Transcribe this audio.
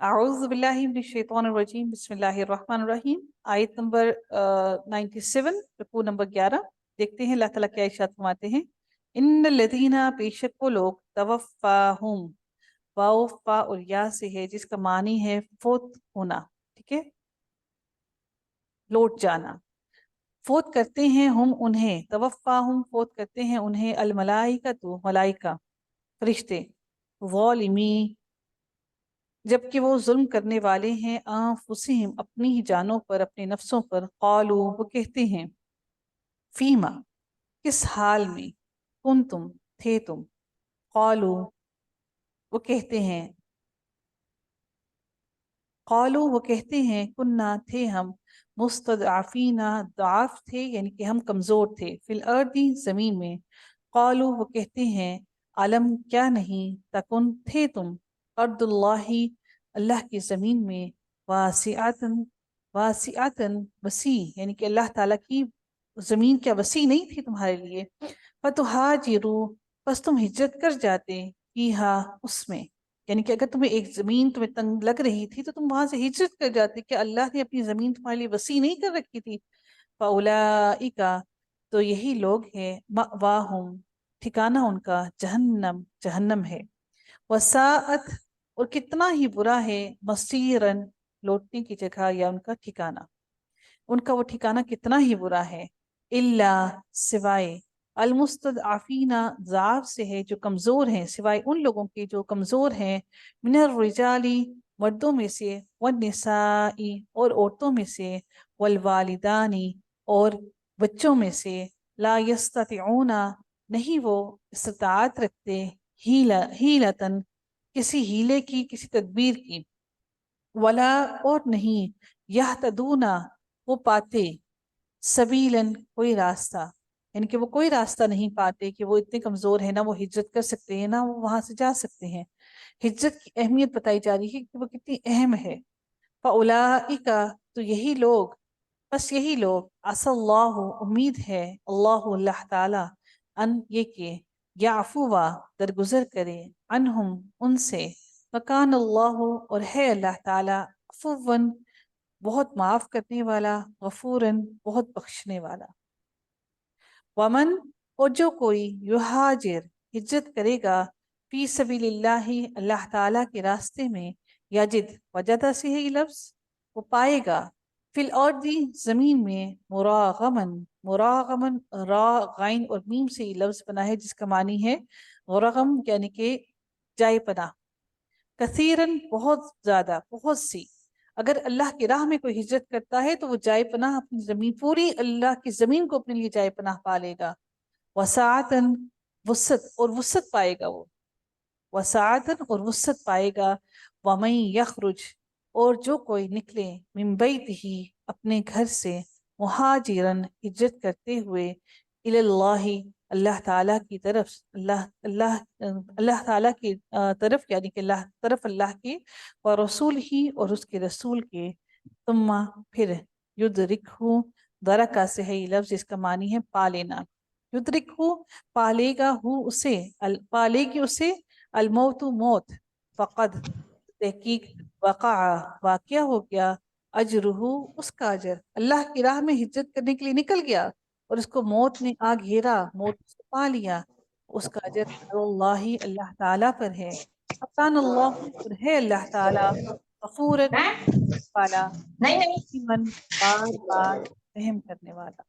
اعوذ باللہ من الشیطان الرجیم بسم اللہ الرحمن الرحیم. آیت نمبر 97، رکوع نمبر 11. دیکھتے ہیں اللہ تعالیٰ کیا ارشاد فرماتے ہیں. ان الذین، بے شک وہ لوگ، توفاہم، واو فا اور یا سے ہے جس کا معنی ہے فوت ہونا. ٹھیک ہے، لوٹ جانا. فوت کرتے ہیں ہم انہیں، توفاہم فوت کرتے ہیں انہیں، الملائکۃ ملائکہ فرشتے، ظالمی جبکہ وہ ظلم کرنے والے ہیں، انفسہم اپنی ہی جانوں پر، اپنے نفسوں پر. قالو وہ کہتے ہیں، فیما کس حال میں، کنتم تھے تم. قالو وہ کہتے ہیں، قالو وہ کہتے ہیں، کننا تھے ہم، مستضعفین ضعاف تھے یعنی کہ ہم کمزور تھے، فی الارض زمین میں. قالو وہ کہتے ہیں، علم کیا نہیں، تکن تھے تم، ارض اللہ اللہ کی زمین میں، واسعتن واسعتن وسیع یعنی کہ اللہ تعالیٰ کی زمین کیا وسیع نہیں تھی تمہارے لیے. فتہاجروا پس تم ہجرت کر جاتے، فیہا اس میں، یعنی کہ اگر تمہیں ایک زمین تمہیں تنگ لگ رہی تھی تو تم وہاں سے ہجرت کر جاتے کہ اللہ نے اپنی زمین تمہارے لیے وسیع نہیں کر رکھی تھی. فاولئک تو یہی لوگ ہیں، مأواہم ٹھکانہ ان کا، جہنم جہنم ہے. وساعت اور کتنا ہی برا ہے، مصیرن لوٹنے کی جگہ یا ان کا ٹھکانہ، ان کا وہ ٹھکانہ کتنا ہی برا ہے. الا سوائے، المستضعفین ضعاف سے ہے جو کمزور ہیں، سوائے ان لوگوں کے جو کمزور ہیں، من الرجالی مردوں میں سے، والنساء اور عورتوں میں سے، والوالدانی اور بچوں میں سے، لا یستطیعون نہیں وہ استطاعت رکھتے، ہیلتن کسی ہیلے کی، کسی تدبیر کی، ولا اور نہیں، یہتدون وہ پاتے، سبیلن کوئی راستہ، یعنی کہ وہ کوئی راستہ نہیں پاتے کہ وہ اتنے کمزور ہیں، نہ وہ ہجرت کر سکتے ہیں، نہ وہ وہاں سے جا سکتے ہیں. ہجرت کی اہمیت بتائی جا رہی ہے کہ وہ کتنی اہم ہے. فاولئک تو یہی لوگ، بس یہی لوگ، عسى اللہ امید ہے اللہ اللہ تعالی، ان یہ کہ یعفو درگزر کرے، عنہم ان سے، وکان اللہ اور ہے اللہ تعالی، عفواً بہت معاف کرنے والا، غفوراً بہت بخشنے والا. ومن اور جو کوئی یہاجر ہجرت کرے گا، فی سبیل اللہ اللہ تعالیٰ کے راستے میں، یجد وجدہ سے ہے یہ لفظ، وہ پائے گا، فی الارض زمین میں، مراغمن مراغمن را غین اور میم سے یہ لفظ بنا ہے جس کا معنی ہے غرغم یعنی کہ جائے پناہ، کثیرن بہت زیادہ، بہت سی. اگر اللہ کی راہ میں کوئی ہجرت کرتا ہے تو وہ جائے پناہ اپنی زمین، پوری اللہ کی زمین کو اپنے لیے جائے پناہ پا لے گا. وسعتن وسعت اور وسعت پائے گا، وہ وسعتن اور وسعت پائے گا. ومن یخرج اور جو کوئی نکلے، من بیتہ اپنے گھر سے، مہاجرن ہجرت کرتے ہوئے، الی اللہ اللہ تعالیٰ کی طرف، اللہ تعالیٰ کی طرف یعنی کہ اللہ کی، اور رسول ہی اور اس کے رسول کے، ثم پھر، یدرکہ درکا سے ہے یہ لفظ جس کا معنی ہے پا لینا، یدرکہ پالے گا ہو اسے، پالے گی اسے، الموت موت، فقد تحقیق، وقع واقعہ ہو گیا، اجرہ اس کا اجر، اللہ کی راہ میں ہجرت کرنے کے لیے نکل گیا اور اس کو موت نے آ گھیرا، موت اس کو پا لیا، اس کا اجر اللہ اللہ تعالیٰ پر ہے. وکان اللہ اور ہے اللہ تعالیٰ، غفوراً والا، نہیں نہیں رحیماً بار بار رحم کرنے والا.